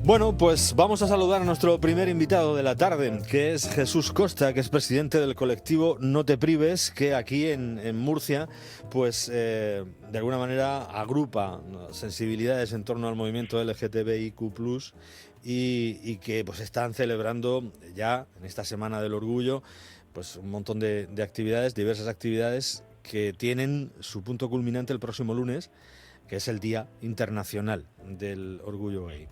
Bueno, pues vamos a saludar a nuestro primer invitado de la tarde, que es Jesús Costa, que es presidente del colectivo No Te Prives, que aquí en Murcia, pues de alguna manera agrupa, ¿no?, sensibilidades en torno al movimiento LGTBIQ+, y que pues están celebrando ya en esta Semana del Orgullo pues un montón de actividades, diversas actividades que tienen su punto culminante el próximo lunes, que es el Día Internacional del Orgullo Gay.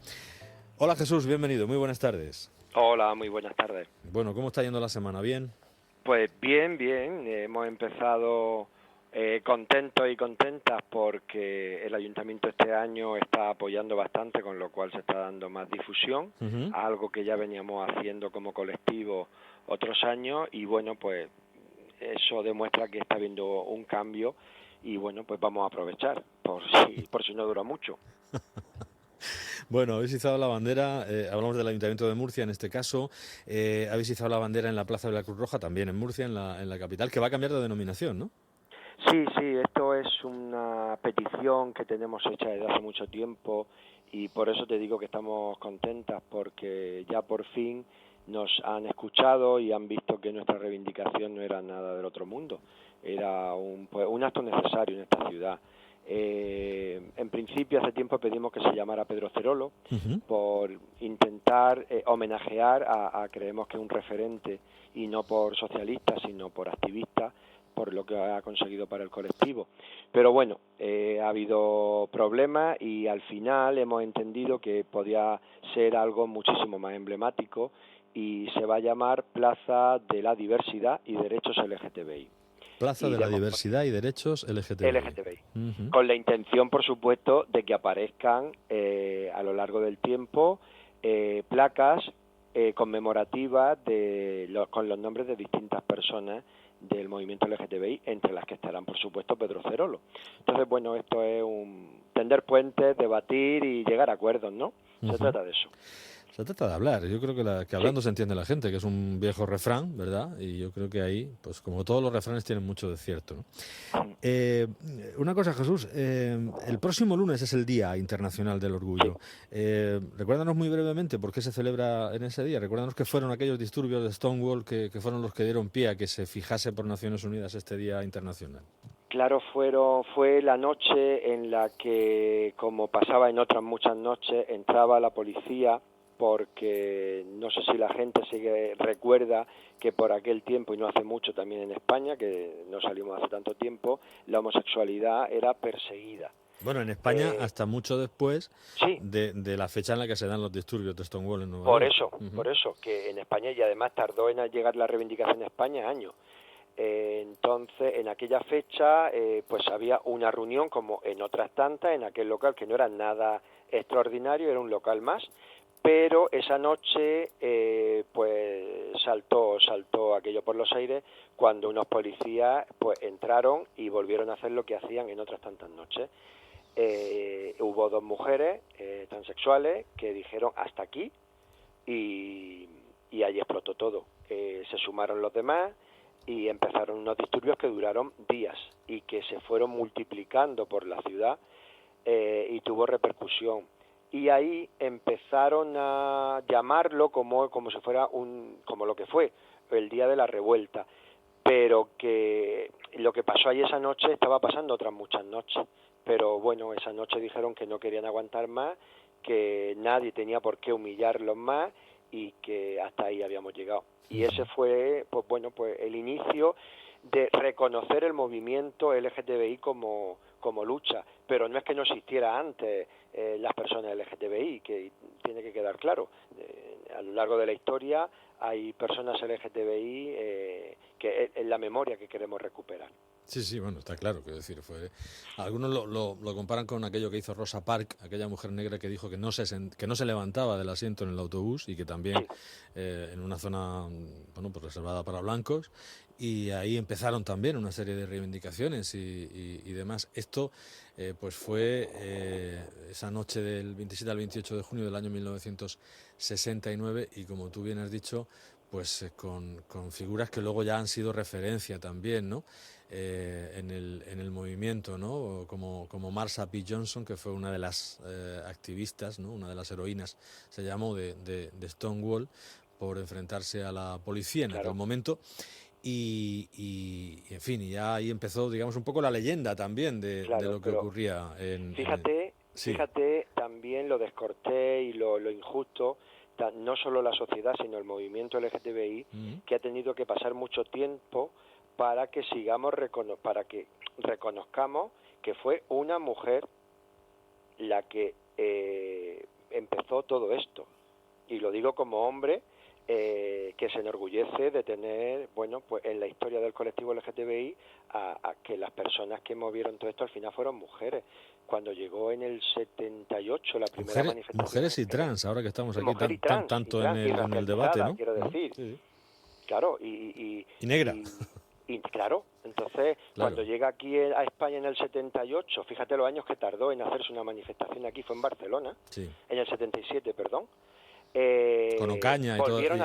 Hola Jesús, bienvenido, muy buenas tardes. Hola, muy buenas tardes. Bueno, ¿cómo está yendo la semana? ¿Bien? Pues bien, bien. Hemos empezado contentos y contentas porque el ayuntamiento este año está apoyando bastante, con lo cual se está dando más difusión, a algo que ya veníamos haciendo como colectivo otros años, y bueno, pues eso demuestra que está habiendo un cambio y bueno, pues vamos a aprovechar por si no dura mucho. Bueno, habéis izado la bandera, hablamos del Ayuntamiento de Murcia en este caso, habéis izado la bandera en la Plaza de la Cruz Roja, también en Murcia, en la capital, que va a cambiar de denominación, ¿no? Sí, esto es una petición que tenemos hecha desde hace mucho tiempo y por eso te digo que estamos contentas, porque ya por fin nos han escuchado y han visto que nuestra reivindicación no era nada del otro mundo, era un acto necesario en esta ciudad. En principio hace tiempo pedimos que se llamara Pedro Cerolo por intentar homenajear creemos que un referente, y no por socialista sino por activista, por lo que ha conseguido para el colectivo. Pero bueno, ha habido problemas y al final hemos entendido que podía ser algo muchísimo más emblemático y se va a llamar Plaza de la Diversidad y Derechos LGTBI. Plaza de la Diversidad y Derechos LGTBI. Con la intención, por supuesto, de que aparezcan a lo largo del tiempo placas conmemorativas con los nombres de distintas personas del movimiento LGTBI, entre las que estarán, por supuesto, Pedro Cerolo. Entonces, bueno, esto es tender puentes, debatir y llegar a acuerdos, ¿no? Se trata de eso. Se trata de hablar. Yo creo que hablando se entiende la gente, que es un viejo refrán, ¿verdad? Y yo creo que ahí, pues como todos los refranes, tienen mucho de cierto, ¿no? Una cosa, Jesús, el próximo lunes es el Día Internacional del Orgullo. Recuérdanos muy brevemente por qué se celebra en ese día. Recuérdanos que fueron aquellos disturbios de Stonewall que fueron los que dieron pie a que se fijase por Naciones Unidas este Día Internacional. Claro, fue la noche en la que, como pasaba en otras muchas noches, entraba la policía, porque no sé si la gente recuerda que por aquel tiempo, y no hace mucho también en España, que no salimos hace tanto tiempo, la homosexualidad era perseguida. Bueno, en España hasta mucho después de la fecha en la que se dan los disturbios de Stonewall en Nueva York. Por eso, que en España, y además tardó en llegar la reivindicación en España años. Entonces, en aquella fecha, pues había una reunión, como en otras tantas, en aquel local, que no era nada extraordinario, era un local más, pero esa noche pues saltó aquello por los aires cuando unos policías pues entraron y volvieron a hacer lo que hacían en otras tantas noches. Hubo dos mujeres transexuales que dijeron hasta aquí, y ahí explotó todo. Se sumaron los demás y empezaron unos disturbios que duraron días y que se fueron multiplicando por la ciudad y tuvo repercusión. Y ahí empezaron a llamarlo como si fuera como lo que fue el día de la revuelta, pero que lo que pasó ahí esa noche estaba pasando otras muchas noches. Pero bueno, esa noche dijeron que no querían aguantar más, que nadie tenía por qué humillarlos más y que hasta ahí habíamos llegado. Y ese fue, pues bueno, pues el inicio de reconocer el movimiento LGTBI como lucha, pero no es que no existiera antes las personas LGTBI, que tiene que quedar claro. A lo largo de la historia hay personas LGTBI que es la memoria que queremos recuperar. Sí, bueno, está claro, quiero decir, algunos lo comparan con aquello que hizo Rosa Parks, aquella mujer negra que dijo que no se levantaba del asiento en el autobús y que también en una zona pues reservada para blancos, y ahí empezaron también una serie de reivindicaciones y demás. Esto pues fue esa noche del 27 al 28 de junio del año 1969 y como tú bien has dicho, pues con figuras que luego ya han sido referencia también, ¿no? En el movimiento, ¿no? Como Marsha P. Johnson, que fue una de las activistas, ¿no? Una de las heroínas, se llamó, de Stonewall, por enfrentarse a la policía en aquel momento. Y en fin, y ya ahí empezó, digamos, un poco la leyenda también de lo que ocurría Fíjate también lo descortés y lo injusto, no solo la sociedad, sino el movimiento LGTBI, que ha tenido que pasar mucho tiempo para que para que reconozcamos que fue una mujer la que empezó todo esto. Y lo digo como hombre, que se enorgullece de tener, bueno, pues en la historia del colectivo LGTBI a que las personas que movieron todo esto al final fueron mujeres. Cuando llegó en el 78 la primera manifestación... Mujeres y trans, ahora que estamos aquí tanto en el debate, ¿no? Quiero decir. Sí. Claro, y negra. Y claro, entonces cuando llega aquí a España en el 78, fíjate los años que tardó en hacerse una manifestación aquí, fue en Barcelona, en el 77, perdón. Con Ocaña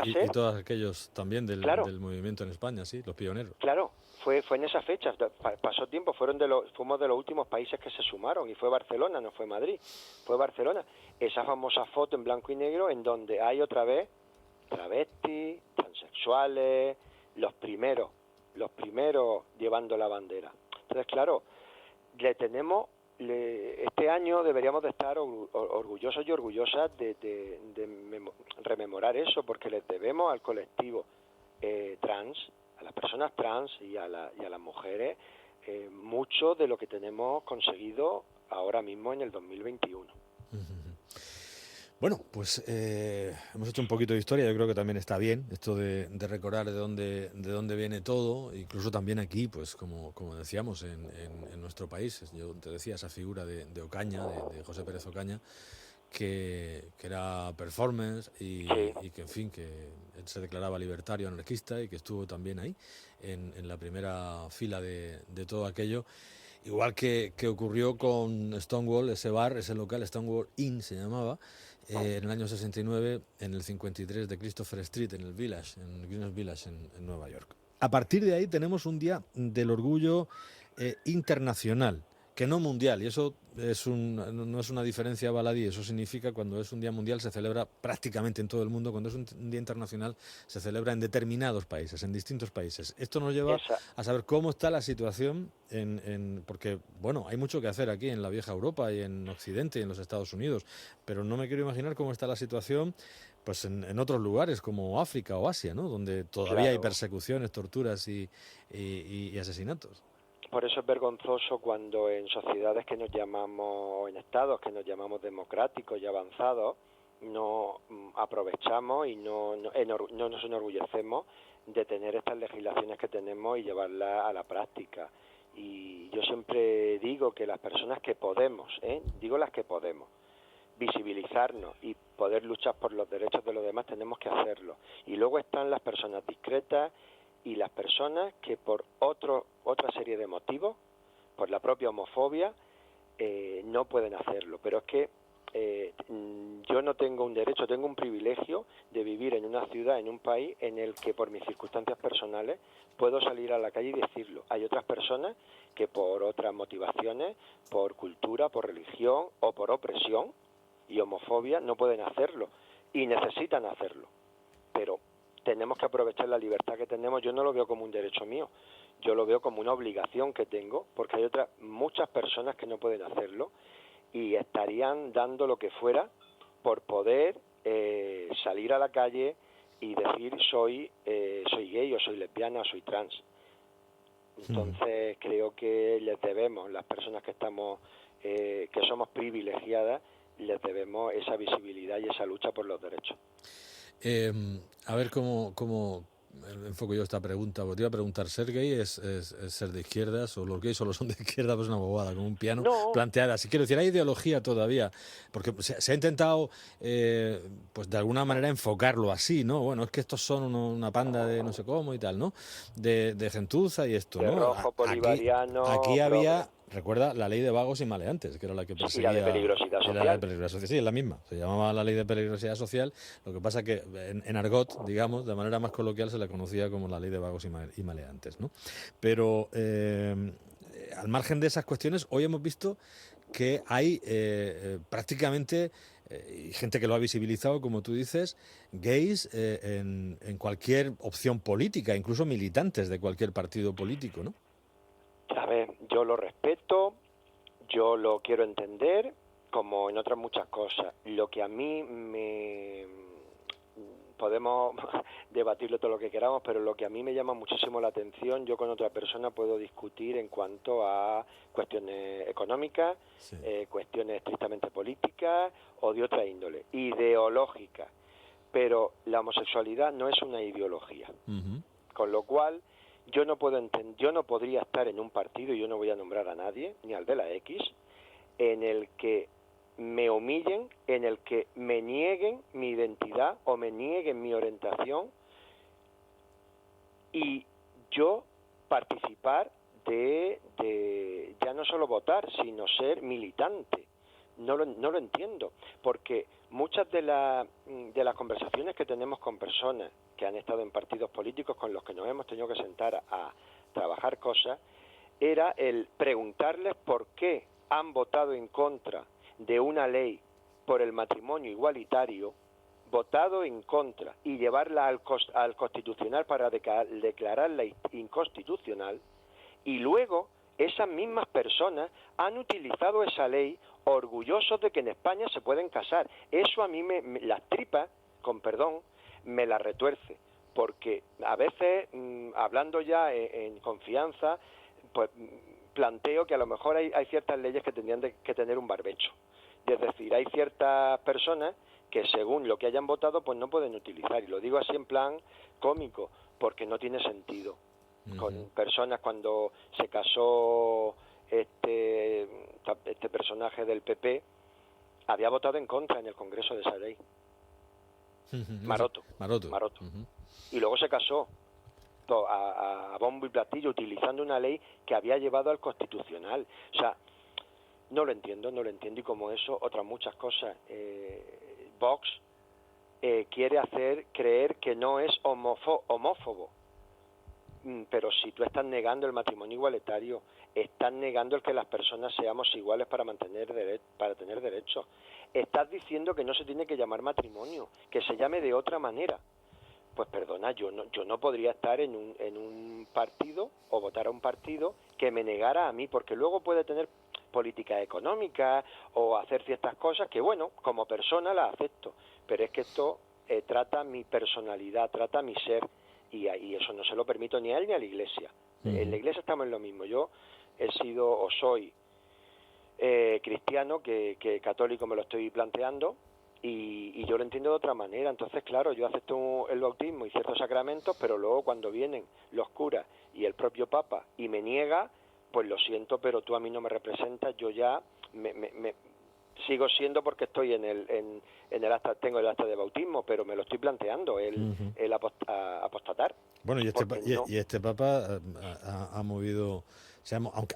y todos aquellos también del movimiento en España, sí, los pioneros. Claro, fue en esa fecha, pasó tiempo, fuimos de los últimos países que se sumaron, y fue Barcelona, no fue Madrid, fue Barcelona. Esa famosa foto en blanco y negro en donde hay otra vez travestis, transexuales, los primeros llevando la bandera. Entonces, claro, este año deberíamos de estar orgullosos y orgullosas de rememorar eso, porque les debemos al colectivo trans, a las personas trans y a las mujeres, mucho de lo que tenemos conseguido ahora mismo en el 2021. Bueno, pues hemos hecho un poquito de historia. Yo creo que también está bien esto de recordar de dónde viene todo, incluso también aquí, pues como decíamos, en nuestro país. Yo te decía esa figura de Ocaña, de José Pérez Ocaña, que era performance y que, en fin, que él se declaraba libertario, anarquista, y que estuvo también ahí en la primera fila de todo aquello. Igual que ocurrió con Stonewall, ese bar, ese local, Stonewall Inn se llamaba, en el año 69, en el 53 de Christopher Street, en el Village, en Greenwich Village, en Nueva York. A partir de ahí tenemos un Día del Orgullo internacional, que no mundial, y eso no es una diferencia baladí. Eso significa cuando es un día mundial se celebra prácticamente en todo el mundo, cuando es un día internacional se celebra en determinados países, en distintos países. Esto nos lleva a saber cómo está la situación, porque bueno, hay mucho que hacer aquí en la vieja Europa y en Occidente y en los Estados Unidos, pero no me quiero imaginar cómo está la situación pues en otros lugares como África o Asia, ¿no? Donde todavía hay persecuciones, torturas y asesinatos. Por eso es vergonzoso cuando en sociedades que nos llamamos, en estados que nos llamamos democráticos y avanzados, no aprovechamos y no nos enorgullecemos de tener estas legislaciones que tenemos y llevarlas a la práctica. Y yo siempre digo que las personas que podemos, digo las que podemos, visibilizarnos y poder luchar por los derechos de los demás, tenemos que hacerlo. Y luego están las personas discretas y las personas que por otra serie de motivos, por la propia homofobia, no pueden hacerlo. Pero es que yo no tengo un derecho, tengo un privilegio de vivir en una ciudad, en un país en el que por mis circunstancias personales puedo salir a la calle y decirlo. Hay otras personas que por otras motivaciones, por cultura, por religión o por opresión y homofobia no pueden hacerlo y necesitan hacerlo. Pero tenemos que aprovechar la libertad que tenemos. Yo no lo veo como un derecho mío, yo lo veo como una obligación que tengo, porque hay muchas personas que no pueden hacerlo y estarían dando lo que fuera por poder salir a la calle y decir soy gay o soy lesbiana o soy trans. Entonces creo que les debemos, las personas que somos privilegiadas, les debemos esa visibilidad y esa lucha por los derechos. A ver cómo enfoco yo esta pregunta. Porque te iba a preguntar, ¿ser gay es ser de izquierdas? ¿O los gays solo son de izquierda? Pues una bobada, como un piano planteada. Así quiero decir, hay ideología todavía, porque se ha intentado pues de alguna manera enfocarlo así, ¿no? Bueno, es que estos son una panda de no sé cómo y tal, ¿no? De gentuza y esto, de ¿no? rojo bolivariano. Aquí había recuerda la ley de vagos y maleantes, que era la que perseguía... Y la de peligrosidad social. La de peligrosidad social. Sí, es la misma. Se llamaba la ley de peligrosidad social. Lo que pasa que en argot, digamos, de manera más coloquial, se la conocía como la ley de vagos y maleantes, ¿no? Pero al margen de esas cuestiones, hoy hemos visto que hay prácticamente gente que lo ha visibilizado, como tú dices, gays en cualquier opción política, incluso militantes de cualquier partido político, ¿no? A ver, yo lo respeto, yo lo quiero entender, como en otras muchas cosas. Lo que a mí podemos debatirlo todo lo que queramos, pero lo que a mí me llama muchísimo la atención, yo con otra persona puedo discutir en cuanto a cuestiones económicas, sí, cuestiones estrictamente políticas o de otra índole, ideológica, pero la homosexualidad no es una ideología. Uh-huh. Con lo cual, yo no podría estar en un partido, y yo no voy a nombrar a nadie, ni al de la X, en el que me humillen, en el que me nieguen mi identidad o me nieguen mi orientación y yo participar de ya no solo votar, sino ser militante. No lo entiendo, porque muchas de las conversaciones que tenemos con personas que han estado en partidos políticos con los que nos hemos tenido que sentar a trabajar cosas, era el preguntarles por qué han votado en contra de una ley por el matrimonio igualitario, votado en contra y llevarla al Constitucional para declararla inconstitucional, y luego esas mismas personas han utilizado esa ley orgullosos de que en España se pueden casar. Eso a mí las tripas, con perdón, me las retuerce, porque a veces, hablando ya en confianza, pues planteo que a lo mejor hay ciertas leyes que tendrían que tener un barbecho. Es decir, hay ciertas personas que según lo que hayan votado pues no pueden utilizar, y lo digo así en plan cómico, porque no tiene sentido. Uh-huh. Con personas, cuando se casó este personaje del PP, había votado en contra en el Congreso de esa ley. Uh-huh. Maroto. Uh-huh. Y luego se casó a bombo y platillo utilizando una ley que había llevado al Constitucional. O sea, no lo entiendo, y como eso, otras muchas cosas. Vox quiere hacer creer que no es homófobo, pero si tú estás negando el matrimonio igualitario, estás negando el que las personas seamos iguales para tener derechos, estás diciendo que no se tiene que llamar matrimonio, que se llame de otra manera. Pues perdona, yo no podría estar en un partido o votar a un partido que me negara a mí, porque luego puede tener políticas económicas o hacer ciertas cosas que, bueno, como persona las acepto, pero es que esto trata mi personalidad, trata mi ser, y eso no se lo permito ni a él ni a la Iglesia. Uh-huh. En la Iglesia estamos en lo mismo. Yo he sido o soy cristiano, que católico me lo estoy planteando, y yo lo entiendo de otra manera. Entonces, claro, yo acepto el bautismo y ciertos sacramentos, pero luego cuando vienen los curas y el propio Papa y me niega, pues lo siento, pero tú a mí no me representas. Yo ya me sigo siendo, porque estoy en el acta, tengo el acta de bautismo, pero me lo estoy planteando el apostatar. Bueno, y este Papa ha movido,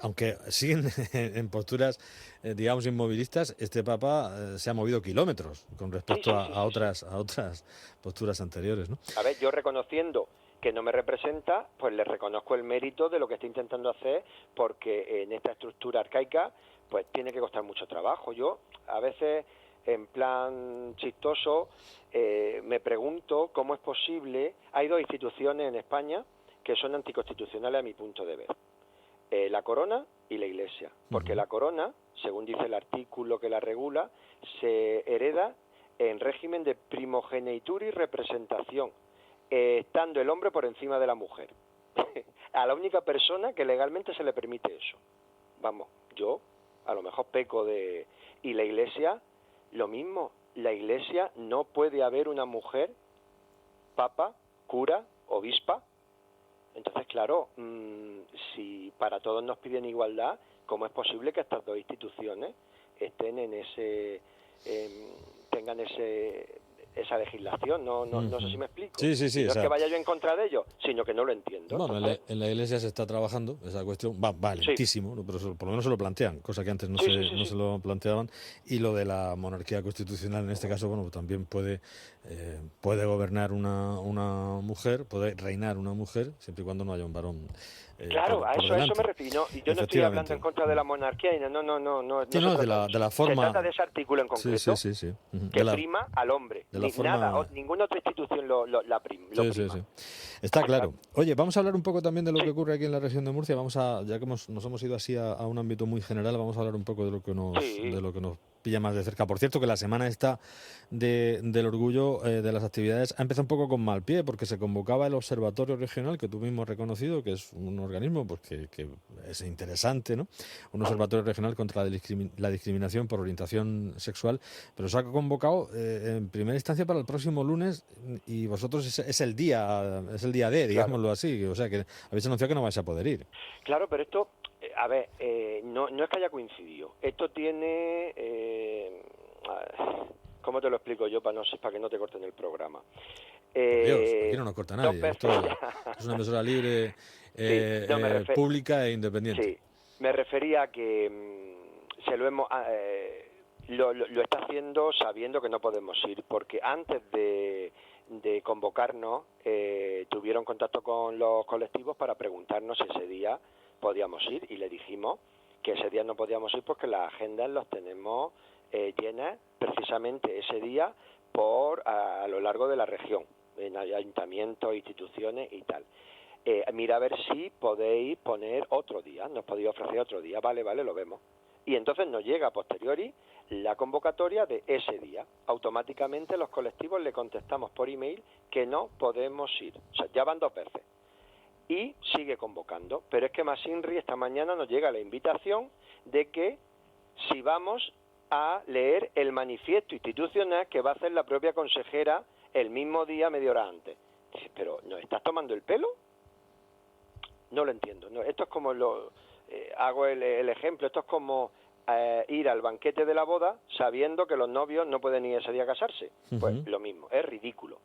aunque siguen en posturas, digamos, inmovilistas, este Papa se ha movido kilómetros con respecto a otras posturas anteriores, ¿no? A ver, yo reconociendo que no me representa, pues le reconozco el mérito de lo que está intentando hacer, porque en esta estructura arcaica pues tiene que costar mucho trabajo. Yo a veces, en plan chistoso, me pregunto cómo es posible. Hay dos instituciones en España que son anticonstitucionales a mi punto de ver: la Corona y la Iglesia, porque uh-huh. La Corona, según dice el artículo que la regula, se hereda en régimen de primogenitura y representación, estando el hombre por encima de la mujer. A la única persona que legalmente se le permite eso. Vamos, yo a lo mejor peco de... Y la Iglesia, lo mismo. La Iglesia, no puede haber una mujer papa, cura, obispa. Entonces, claro, si para todos nos piden igualdad, ¿cómo es posible que estas dos instituciones estén tengan esa legislación, no sé si me explico. Sí, no es que vaya yo en contra de ellos, sino que no lo entiendo. Bueno, en la Iglesia se está trabajando esa cuestión, va lentísimo, ¿no? Pero por lo menos se lo plantean, cosa que antes no se lo planteaban, y lo de la monarquía constitucional en este caso, bueno, también puede gobernar una mujer, puede reinar una mujer, siempre y cuando no haya un varón. Claro, a eso me refiero. Y yo no estoy hablando en contra de la monarquía, no de la forma. Se trata de ese artículo en concreto, que prima al hombre. Ninguna otra institución la prima. Sí. Está claro. Oye, vamos a hablar un poco también de lo que ocurre aquí en la región de Murcia. Ya que nos hemos ido así a un ámbito muy general, vamos a hablar un poco de lo que nos pilla más de cerca. Por cierto, que la semana esta del orgullo de las actividades ha empezado un poco con mal pie, porque se convocaba el Observatorio Regional, que tú mismo has reconocido, que es un organismo pues que es interesante, ¿no? Un observatorio regional contra la discriminación por orientación sexual, pero se ha convocado en primera instancia para el próximo lunes, y vosotros es el día D, digámoslo así, o sea que habéis anunciado que no vais a poder ir. Claro, pero esto, a ver, no es que haya coincidido. Esto tiene, ¿cómo te lo explico yo para que no te corten el programa? Dios, aquí no nos corta nadie. Esto es una emisora libre, pública e independiente. Sí, me refería a que lo está haciendo sabiendo que no podemos ir, porque antes de convocarnos tuvieron contacto con los colectivos para preguntarnos si ese día podíamos ir, y le dijimos que ese día no podíamos ir porque las agendas los tenemos llenas precisamente ese día a lo largo de la región, en ayuntamientos, instituciones y tal. Mira a ver si podéis poner otro día, nos podéis ofrecer otro día, vale, lo vemos. Y entonces nos llega a posteriori la convocatoria de ese día. Automáticamente los colectivos le contestamos por email que no podemos ir. O sea, ya van 2 veces. Y sigue convocando. Pero es que más INRI esta mañana nos llega la invitación de que si vamos a leer el manifiesto institucional que va a hacer la propia consejera el mismo día, media hora antes. Dices, pero ¿nos estás tomando el pelo? No lo entiendo. No, esto es como hago el ejemplo, esto es como ir al banquete de la boda sabiendo que los novios no pueden ir ese día a casarse. Pues lo mismo, es ridículo.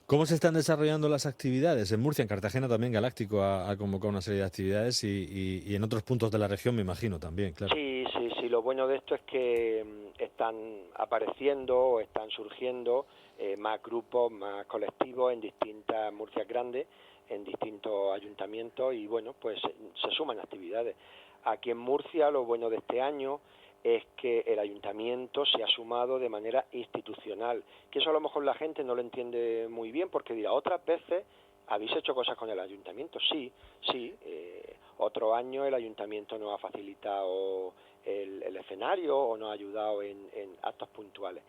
¿Cómo se están desarrollando las actividades? En Murcia, en Cartagena también Galáctico ha convocado una serie de actividades y en otros puntos de la región, me imagino, también, claro. Sí, lo bueno de esto es que están apareciendo o están surgiendo más grupos, más colectivos en distintas Murcias grandes, en distintos ayuntamientos, y bueno, pues se suman actividades. Aquí en Murcia lo bueno de este año es que el ayuntamiento se ha sumado de manera institucional, que eso a lo mejor la gente no lo entiende muy bien, porque dirá, otras veces habéis hecho cosas con el ayuntamiento. Sí, otro año el ayuntamiento nos ha facilitado el escenario o nos ha ayudado en actos puntuales.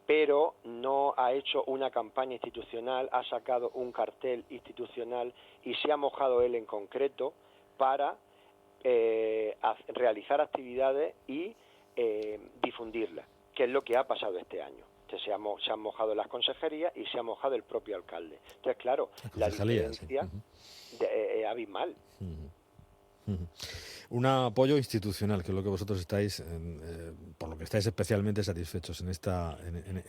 Pero no ha hecho una campaña institucional, ha sacado un cartel institucional y se ha mojado él en concreto para realizar actividades y difundirlas, que es lo que ha pasado este año. Se han mojado las consejerías y se ha mojado el propio alcalde. Entonces, claro, la diferencia es abismal. Un apoyo institucional, que es lo que vosotros estáis, por lo que estáis especialmente satisfechos en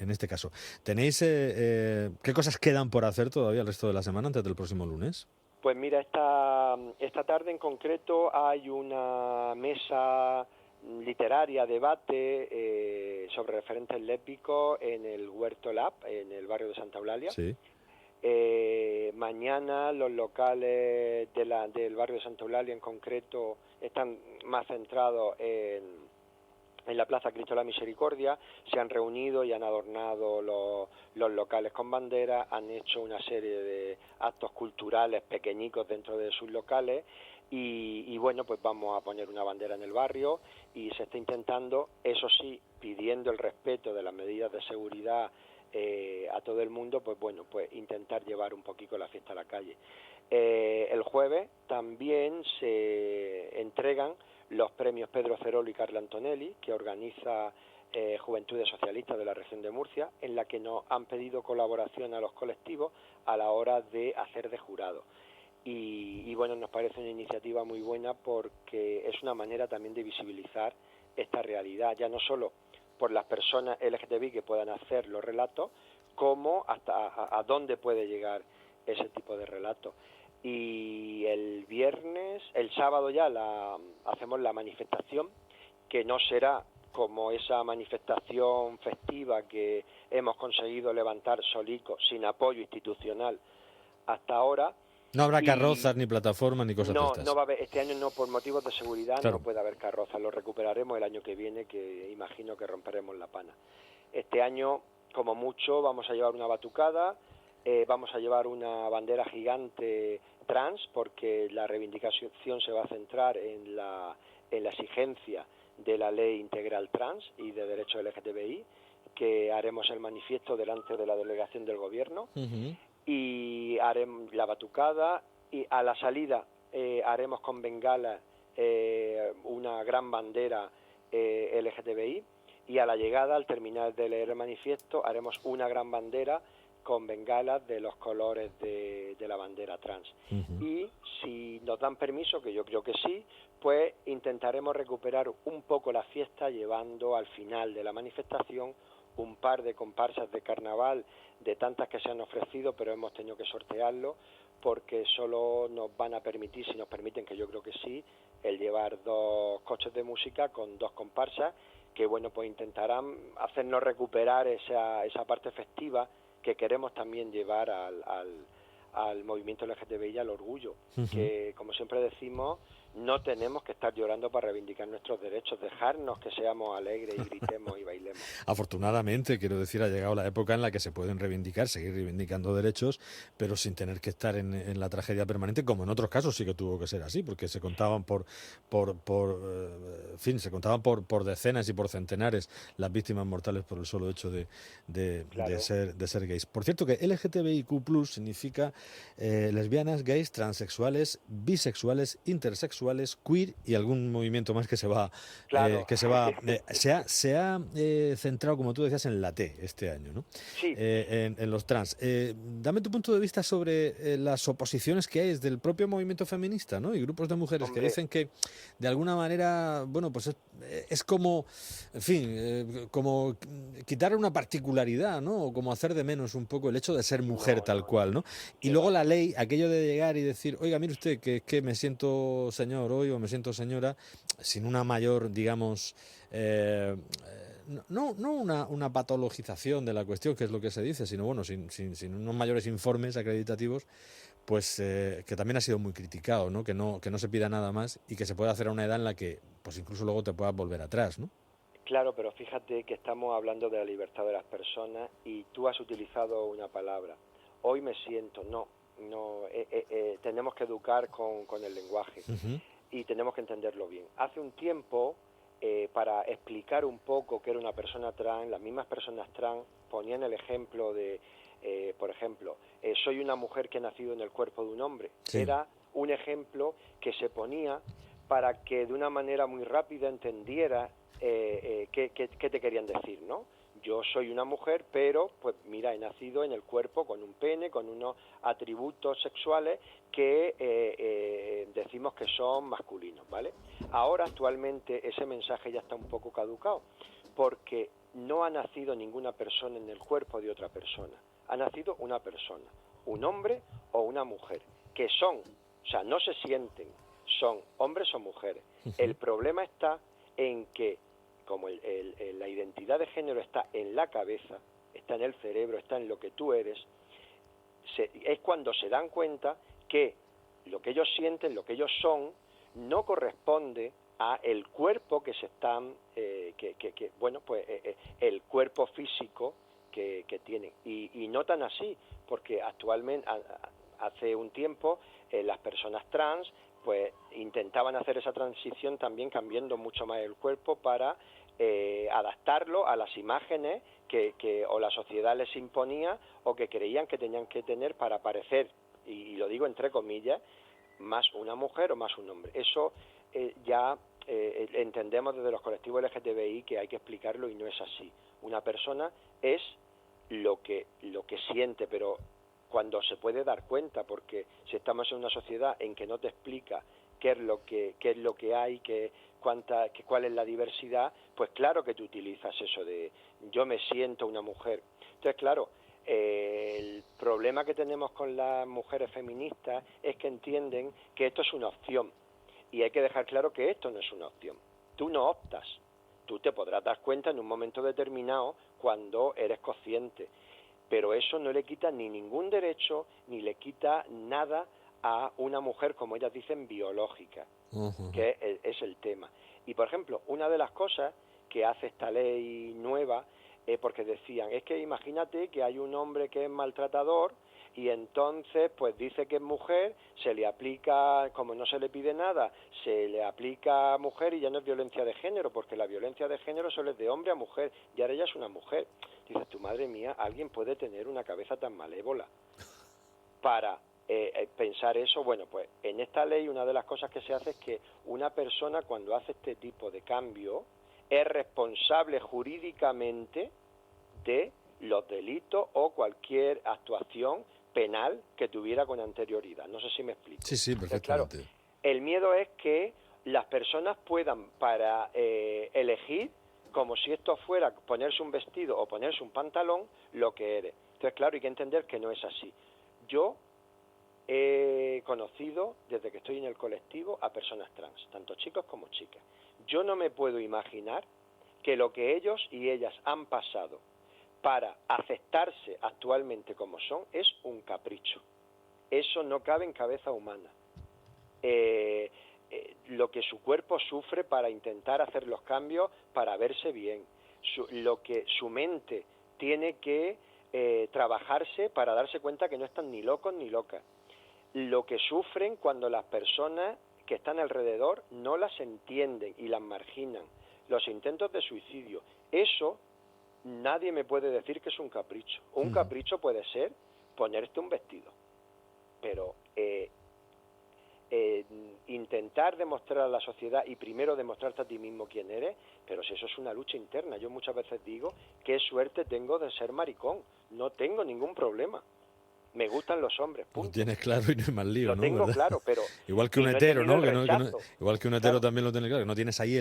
este caso. ¿Tenéis qué cosas quedan por hacer todavía el resto de la semana antes del próximo lunes? Pues mira, esta tarde en concreto hay una mesa literaria, debate sobre referentes lésbicos en el Huerto Lab, en el barrio de Santa Eulalia. Sí. Mañana los locales del barrio de Santa Eulalia en concreto están más centrados en la Plaza Cristo de la Misericordia. Se han reunido y han adornado los locales con banderas, han hecho una serie de actos culturales pequeñicos dentro de sus locales y bueno, pues vamos a poner una bandera en el barrio y se está intentando, eso sí, pidiendo el respeto de las medidas de seguridad a todo el mundo, pues bueno, pues intentar llevar un poquito la fiesta a la calle. El jueves también se entregan los premios Pedro Cerolo y Carla Antonelli, que organiza Juventudes Socialistas de la región de Murcia, en la que nos han pedido colaboración a los colectivos a la hora de hacer de jurado. Y bueno, nos parece una iniciativa muy buena porque es una manera también de visibilizar esta realidad, ya no solo por las personas LGTBI que puedan hacer los relatos, como hasta a dónde puede llegar ese tipo de relatos. Y el sábado ya hacemos la manifestación, que no será como esa manifestación festiva que hemos conseguido levantar solicos, sin apoyo institucional hasta ahora. No habrá carrozas, ni plataformas, ni cosas de estas. No va a haber, este año no, por motivos de seguridad, claro. No puede haber carrozas, lo recuperaremos el año que viene, que imagino que romperemos la pana. Este año, como mucho, vamos a llevar una batucada, vamos a llevar una bandera gigante trans, porque la reivindicación se va a centrar en la exigencia de la ley integral trans y de derechos LGTBI, que haremos el manifiesto delante de la delegación del gobierno. Y haremos la batucada, y a la salida haremos con bengalas una gran bandera LGTBI, y a la llegada, al terminar de leer el manifiesto, haremos una gran bandera con bengalas de los colores de la bandera trans. Y si nos dan permiso, que yo creo que sí, pues intentaremos recuperar un poco la fiesta, llevando al final de la manifestación un par de comparsas de carnaval, de tantas que se han ofrecido, pero hemos tenido que sortearlo, porque solo nos van a permitir, si nos permiten, que yo creo que sí, el llevar 2 coches de música con 2 comparsas, que bueno, pues intentarán hacernos recuperar esa parte festiva que queremos también llevar al movimiento LGTBI y al orgullo, que, como siempre decimos, no tenemos que estar llorando para reivindicar nuestros derechos, dejarnos que seamos alegres y gritemos y bailemos. Afortunadamente, quiero decir, ha llegado la época en la que se pueden reivindicar, seguir reivindicando derechos, pero sin tener que estar en la tragedia permanente, como en otros casos sí que tuvo que ser así, porque se contaban por decenas y por centenares las víctimas mortales por el solo hecho de ser gays. Por cierto, que LGTBIQ+ significa lesbianas, gays, transexuales, bisexuales, intersexuales, queer y algún movimiento más que se va se ha centrado, como tú decías, en la T este año, ¿no? Sí. En los trans. Dame tu punto de vista sobre las oposiciones que hay desde el propio movimiento feminista, ¿no? Y grupos de mujeres que dicen que de alguna manera, bueno, pues es como, en fin, como quitar una particularidad, ¿no? O como hacer de menos un poco el hecho de ser mujer tal cual, ¿no? Y luego la ley, aquello de llegar y decir, oiga, mire usted, que me siento señor hoy o me siento señora, sin una mayor, digamos, no una patologización de la cuestión, que es lo que se dice, sino bueno, sin unos mayores informes acreditativos, pues que también ha sido muy criticado, ¿no? Que no se pida nada más y que se pueda hacer a una edad en la que pues incluso luego te puedas volver atrás, ¿no? Claro, pero fíjate que estamos hablando de la libertad de las personas y tú has utilizado una palabra. Hoy me siento, tenemos que educar con el lenguaje y tenemos que entenderlo bien. Hace un tiempo, para explicar un poco qué era una persona trans, las mismas personas trans ponían el ejemplo de, por ejemplo, soy una mujer que ha nacido en el cuerpo de un hombre. Sí. Era un ejemplo que se ponía para que de una manera muy rápida entendiera qué te querían decir, ¿no? Yo soy una mujer, pero, pues mira, he nacido en el cuerpo con un pene, con unos atributos sexuales que decimos que son masculinos, ¿vale? Ahora, actualmente, ese mensaje ya está un poco caducado, porque no ha nacido ninguna persona en el cuerpo de otra persona. Ha nacido una persona, un hombre o una mujer, que son, o sea, no se sienten, son hombres o mujeres. El problema está en que, como la identidad de género está en la cabeza, está en el cerebro, está en lo que tú eres, es cuando se dan cuenta que lo que ellos sienten, lo que ellos son, no corresponde a el cuerpo que se están, el cuerpo físico que tienen. Y no tan así, porque actualmente, hace un tiempo, las personas trans pues intentaban hacer esa transición también cambiando mucho más el cuerpo para adaptarlo a las imágenes que o la sociedad les imponía o que creían que tenían que tener para parecer, y lo digo entre comillas, más una mujer o más un hombre. Eso ya entendemos desde los colectivos LGTBI que hay que explicarlo y no es así. Una persona es lo que siente, pero cuando se puede dar cuenta, porque si estamos en una sociedad en que no te explica qué es lo que hay, cuál es la diversidad, pues claro que tú utilizas eso de yo me siento una mujer. Entonces, claro, el problema que tenemos con las mujeres feministas es que entienden que esto es una opción, y hay que dejar claro que esto no es una opción. Tú no optas, tú te podrás dar cuenta en un momento determinado cuando eres consciente, pero eso no le quita ni ningún derecho, ni le quita nada a una mujer, como ellas dicen, biológica, que es el tema. Y, por ejemplo, una de las cosas que hace esta ley nueva, porque decían, es que imagínate que hay un hombre que es maltratador y entonces pues dice que es mujer, se le aplica, como no se le pide nada, se le aplica a mujer y ya no es violencia de género, porque la violencia de género solo es de hombre a mujer y ahora ella es una mujer. Dices, tu madre mía, ¿alguien puede tener una cabeza tan malévola para pensar eso? Bueno, pues en esta ley una de las cosas que se hace es que una persona cuando hace este tipo de cambio es responsable jurídicamente de los delitos o cualquier actuación penal que tuviera con anterioridad. No sé si me explico. Sí, perfectamente. Claro, el miedo es que las personas puedan elegir, como si esto fuera ponerse un vestido o ponerse un pantalón, lo que eres. Entonces, claro, hay que entender que no es así. Yo he conocido, desde que estoy en el colectivo, a personas trans, tanto chicos como chicas. Yo no me puedo imaginar que lo que ellos y ellas han pasado para aceptarse actualmente como son es un capricho. Eso no cabe en cabeza humana. Lo que su cuerpo sufre para intentar hacer los cambios para verse bien, lo que su mente tiene que trabajarse para darse cuenta que no están ni locos ni locas, lo que sufren cuando las personas que están alrededor no las entienden y las marginan, los intentos de suicidio. Eso nadie me puede decir que es un capricho. Un capricho puede ser ponerte un vestido, pero intentar demostrar a la sociedad y primero demostrarte a ti mismo quién eres, pero si eso es una lucha interna. Yo muchas veces digo, qué suerte tengo de ser maricón, no tengo ningún problema. Me gustan los hombres, punto. Lo tienes claro y no hay más lío, lo ¿no? tengo ¿verdad? claro, pero... Igual que un hetero, ¿no? Igual que un hetero claro. también lo tiene claro, que no tienes ahí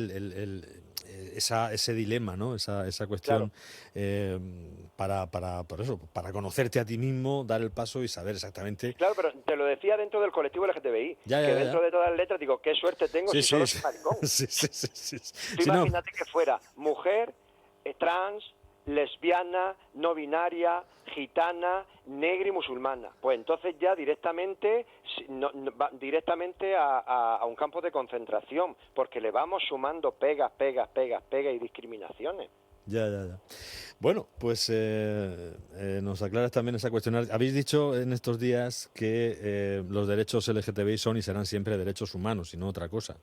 ese dilema, ¿no? Esa cuestión por eso, para conocerte a ti mismo, dar el paso y saber exactamente... Claro, pero te lo decía dentro del colectivo LGTBI, dentro de todas las letras digo, qué suerte tengo si solo soy maricón. Tú imagínate que fuera mujer, trans, lesbiana, no binaria, gitana, negra y musulmana. Pues entonces ya directamente a un campo de concentración, porque le vamos sumando pegas y discriminaciones. Ya. Bueno, pues nos aclaras también esa cuestión. Habéis dicho en estos días que los derechos LGTBI son y serán siempre derechos humanos y no otra cosa.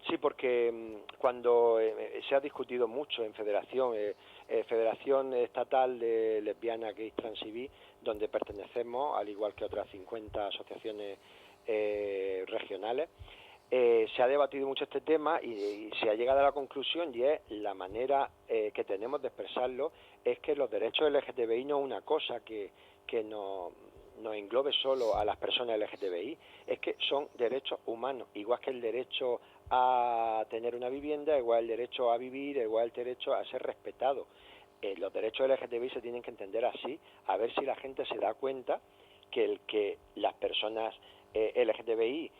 Sí, porque cuando se ha discutido mucho en Federación Estatal de Lesbianas, Gays, Trans y Bi, donde pertenecemos, al igual que otras 50 asociaciones regionales, se ha debatido mucho este tema y se ha llegado a la conclusión, y es la manera que tenemos de expresarlo, es que los derechos LGTBI no es una cosa que nos englobe solo a las personas LGTBI, es que son derechos humanos, igual que el derecho a tener una vivienda, igual el derecho a vivir, igual el derecho a ser respetado. Los derechos LGTBI se tienen que entender así, a ver si la gente se da cuenta que el que las personas LGTBI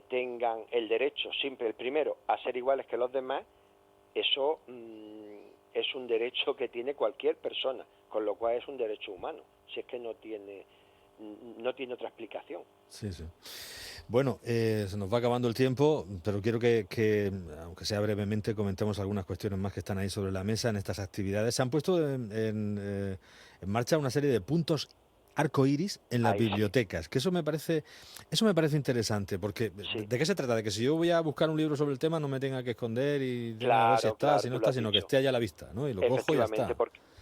tengan el derecho, siempre el primero, a ser iguales que los demás, eso es un derecho que tiene cualquier persona, con lo cual es un derecho humano, si es que no tiene otra explicación. Sí. Bueno, se nos va acabando el tiempo, pero quiero que, aunque sea brevemente, comentemos algunas cuestiones más que están ahí sobre la mesa en estas actividades. Se han puesto en marcha una serie de puntos arcoíris en las bibliotecas, que eso me parece interesante, porque ¿de qué se trata? De que si yo voy a buscar un libro sobre el tema no me tenga que esconder y a ver si está, si no está, sino que esté allá a la vista, ¿no? Y lo cojo y ya está.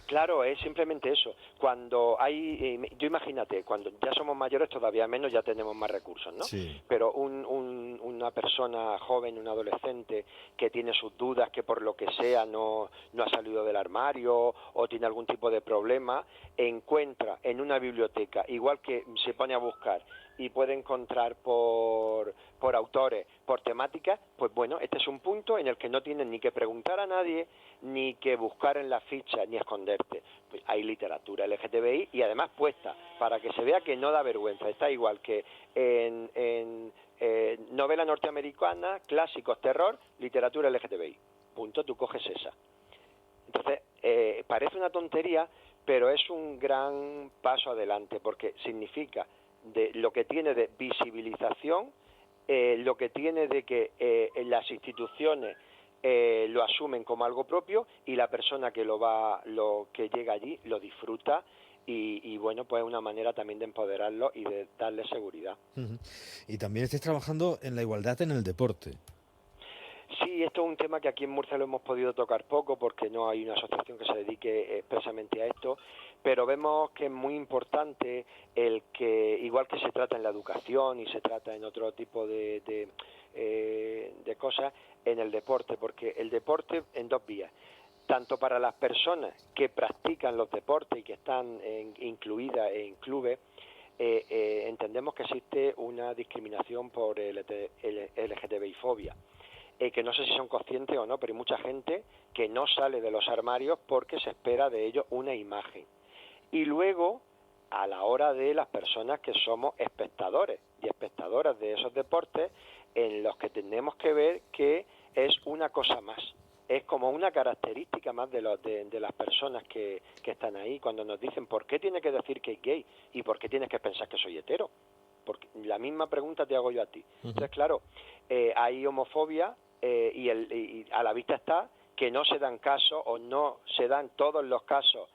Claro, es simplemente eso. Cuando yo imagínate, cuando ya somos mayores todavía menos, ya tenemos más recursos, ¿no? Sí. Pero una persona joven, un adolescente que tiene sus dudas, que por lo que sea no ha salido del armario o tiene algún tipo de problema, encuentra en una biblioteca, igual que se pone a buscar y puede encontrar por autores, por temáticas, pues bueno, este es un punto en el que no tienes ni que preguntar a nadie, ni que buscar en la ficha, ni esconderte. Pues hay literatura LGTBI y además puesta para que se vea que no da vergüenza. Está igual que en novela norteamericana, clásicos, terror, literatura LGTBI. Punto, tú coges esa. Entonces, parece una tontería, pero es un gran paso adelante, porque significa de lo que tiene de visibilización, lo que tiene de que las instituciones lo asumen como algo propio y la persona que lo que llega allí lo disfruta y bueno, pues es una manera también de empoderarlo y de darle seguridad. Uh-huh. Y también estáis trabajando en la igualdad en el deporte. Sí, esto es un tema que aquí en Murcia lo hemos podido tocar poco porque no hay una asociación que se dedique expresamente a esto, pero vemos que es muy importante el que, igual que se trata en la educación y se trata en otro tipo de cosas, en el deporte, porque el deporte en dos vías, tanto para las personas que practican los deportes y que están incluidas en clubes, entendemos que existe una discriminación por el LGTBI-fobia. Que no sé si son conscientes o no, pero hay mucha gente que no sale de los armarios porque se espera de ellos una imagen. Y luego, a la hora de las personas que somos espectadores y espectadoras de esos deportes, en los que tenemos que ver que es una cosa más, es como una característica más de las personas que están ahí, cuando nos dicen ¿por qué tiene que decir que es gay? ¿Y por qué tienes que pensar que soy hetero? Porque la misma pregunta te hago yo a ti. Entonces, claro, hay homofobia y a la vista está que no se dan casos o no se dan todos los casos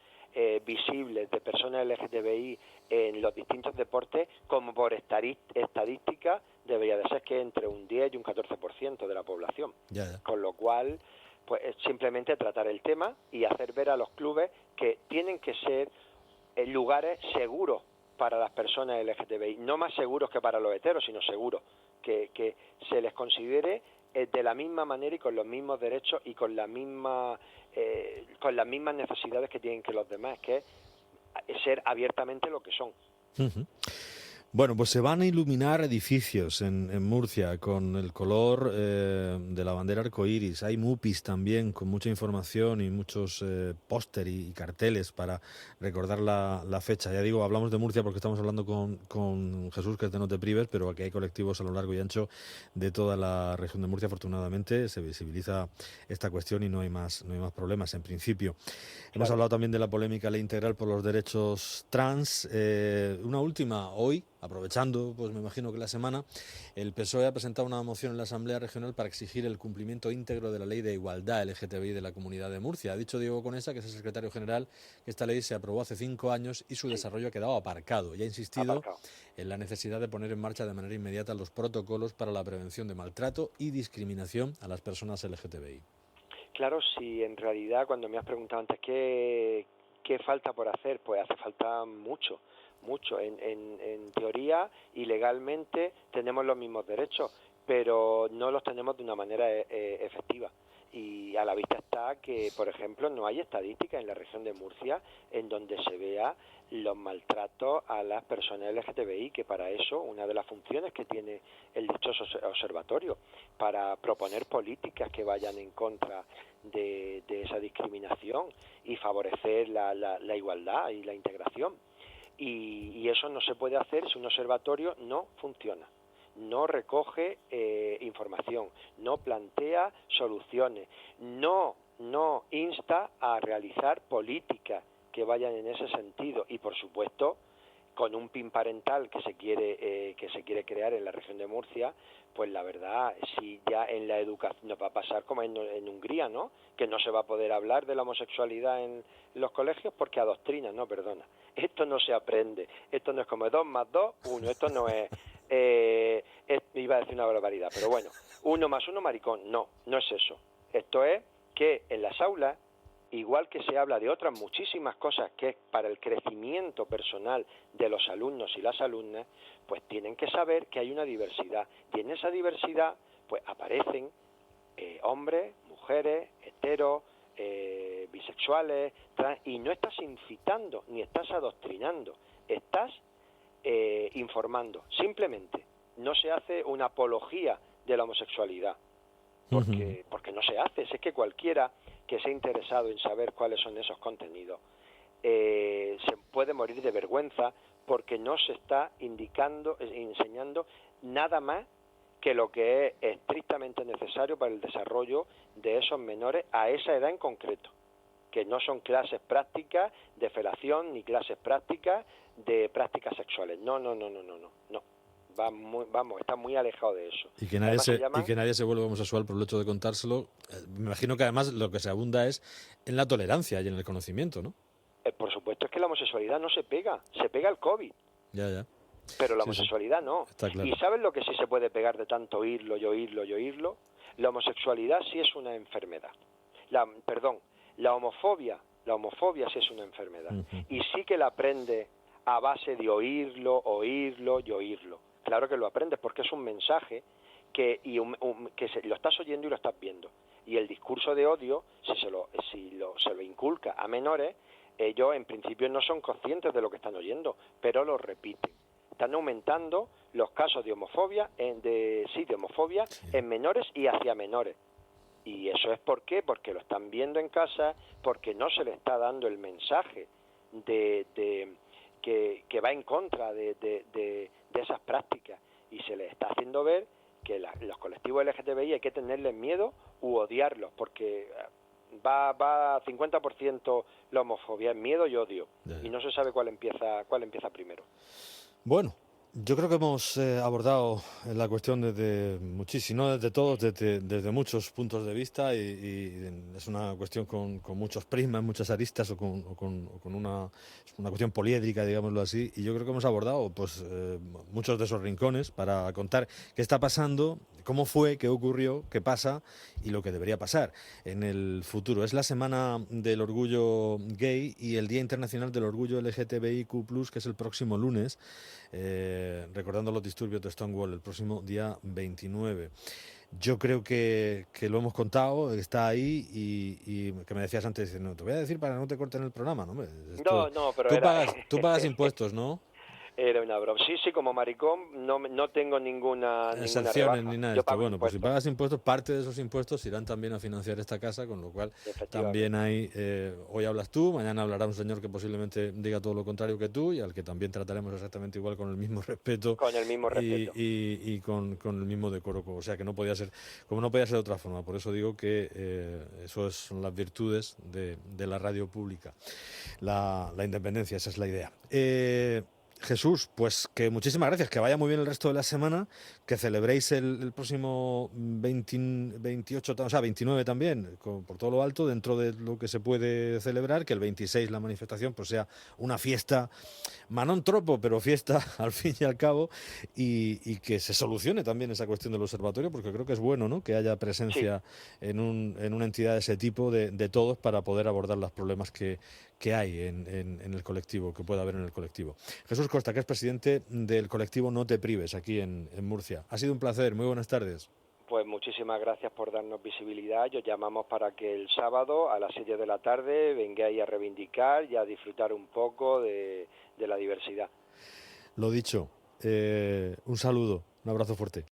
visibles de personas LGTBI en los distintos deportes, como por estadística debería de ser que entre un 10 y un 14% de la población. Ya. Con lo cual, pues es simplemente tratar el tema y hacer ver a los clubes que tienen que ser lugares seguros para las personas LGTBI, no más seguros que para los heteros, sino seguros, que se les considere de la misma manera y con los mismos derechos y con las mismas necesidades que tienen que los demás, que es ser abiertamente lo que son. Uh-huh. Bueno, pues se van a iluminar edificios en Murcia con el color de la bandera arcoíris. Hay mupis también con mucha información y muchos póster y carteles para recordar la fecha. Ya digo, hablamos de Murcia porque estamos hablando con Jesús, que es de No Te Prives, pero aquí hay colectivos a lo largo y ancho de toda la región de Murcia. Afortunadamente se visibiliza esta cuestión y no hay más problemas en principio. Hemos hablado también de la polémica Ley Integral por los derechos trans. Una última, hoy, aprovechando, pues me imagino que la semana, el PSOE ha presentado una moción en la Asamblea Regional para exigir el cumplimiento íntegro de la Ley de Igualdad LGTBI de la Comunidad de Murcia. Ha dicho Diego Conesa, que es el secretario general, que esta ley se aprobó hace 5 años y su desarrollo ha quedado aparcado. Y ha insistido en la necesidad de poner en marcha de manera inmediata los protocolos para la prevención de maltrato y discriminación a las personas LGTBI. Claro, sí, en realidad cuando me has preguntado antes qué falta por hacer, pues hace falta mucho. En teoría y legalmente tenemos los mismos derechos, pero no los tenemos de una manera efectiva. Y a la vista está que, por ejemplo, no hay estadísticas en la región de Murcia en donde se vea los maltratos a las personas LGTBI, que para eso una de las funciones que tiene el dichoso observatorio, para proponer políticas que vayan en contra de esa discriminación y favorecer la igualdad y la integración. Y eso no se puede hacer si un observatorio no funciona, no recoge información, no plantea soluciones, no insta a realizar políticas que vayan en ese sentido y, por supuesto, con un PIN parental que se quiere crear en la región de Murcia, pues la verdad, si ya en la educación nos va a pasar como en Hungría, ¿no? Que no se va a poder hablar de la homosexualidad en los colegios porque adoctrinan, no, perdona. Esto no se aprende, esto no es como 2 más 2, 1, esto no es, iba a decir una barbaridad, pero bueno, 1 más 1 maricón, no es eso. Esto es que en las aulas, igual que se habla de otras muchísimas cosas que es para el crecimiento personal de los alumnos y las alumnas, pues tienen que saber que hay una diversidad. Y en esa diversidad pues aparecen hombres, mujeres, heteros, bisexuales, trans, y no estás incitando ni estás adoctrinando, estás informando. Simplemente no se hace una apología de la homosexualidad, porque no se hace. Es que cualquiera que sea interesado en saber cuáles son esos contenidos se puede morir de vergüenza, porque no se está enseñando nada más que lo que es estrictamente necesario para el desarrollo de esos menores a esa edad en concreto, que no son clases prácticas de felación ni clases prácticas de prácticas sexuales. No. Está muy alejado de eso. Y que nadie se vuelva homosexual por el hecho de contárselo. Me imagino que además lo que se abunda es en la tolerancia y en el conocimiento, ¿no? Por supuesto, es que la homosexualidad no se pega el COVID. Ya. Pero la homosexualidad no. Está claro. ¿Y sabes lo que sí se puede pegar de tanto oírlo y oírlo? La homosexualidad sí es una enfermedad. La homofobia sí es una enfermedad. Y sí que la aprende a base de oírlo. Claro que lo aprendes, porque es un mensaje que lo estás oyendo y lo estás viendo. Y el discurso de odio, si se lo inculca a menores, ellos en principio no son conscientes de lo que están oyendo, pero lo repiten. Están aumentando los casos de homofobia, en menores y hacia menores. Y eso es ¿por qué? Porque lo están viendo en casa, porque no se le está dando el mensaje que va en contra de esas prácticas, y se les está haciendo ver que los colectivos LGTBI hay que tenerles miedo u odiarlos, porque va 50% la homofobia, es miedo y odio, y no se sabe cuál empieza primero. Bueno, yo creo que hemos abordado la cuestión desde muchísimo, desde todos, desde muchos puntos de vista, y es una cuestión con muchos prismas, muchas aristas, o con una cuestión poliédrica, digámoslo así, y yo creo que hemos abordado muchos de esos rincones para contar qué está pasando, cómo fue, qué ocurrió, qué pasa y lo que debería pasar en el futuro. Es la Semana del Orgullo Gay y el Día Internacional del Orgullo LGTBIQ+, que es el próximo lunes, recordando los disturbios de Stonewall, el próximo día 29. Yo creo que lo hemos contado, está ahí, y que me decías antes, no, te voy a decir para que no te corten el programa, ¿no? Pero tú pagas impuestos, ¿no? Era una broma. Sí, como maricón no tengo ninguna exenciones rebaja. ni nada de esto. Bueno, pues si pagas impuestos, parte de esos impuestos irán también a financiar esta casa, con lo cual también hay, hoy hablas tú, mañana hablará un señor que posiblemente diga todo lo contrario que tú, y al que también trataremos exactamente igual, con el mismo respeto. Con el mismo respeto. Y con el mismo decoro, o sea que no podía ser de otra forma. Por eso digo que eso son las virtudes de la radio pública, la independencia, esa es la idea. Jesús, pues que muchísimas gracias, que vaya muy bien el resto de la semana, que celebréis el próximo 28, o sea, 29 también, por todo lo alto, dentro de lo que se puede celebrar, que el 26 la manifestación pues sea una fiesta, manón tropo, pero fiesta al fin y al cabo, y que se solucione también esa cuestión del observatorio, porque creo que es bueno, ¿no?, que haya presencia en una entidad de ese tipo, de todos, para poder abordar los problemas que hay en el colectivo, que pueda haber en el colectivo. Jesús Costa, que es presidente del colectivo No Te Prives, aquí en Murcia. Ha sido un placer, muy buenas tardes. Pues muchísimas gracias por darnos visibilidad. Os llamamos para que el sábado a las 7 de la tarde vengáis a reivindicar y a disfrutar un poco de la diversidad. Lo dicho, un saludo, un abrazo fuerte.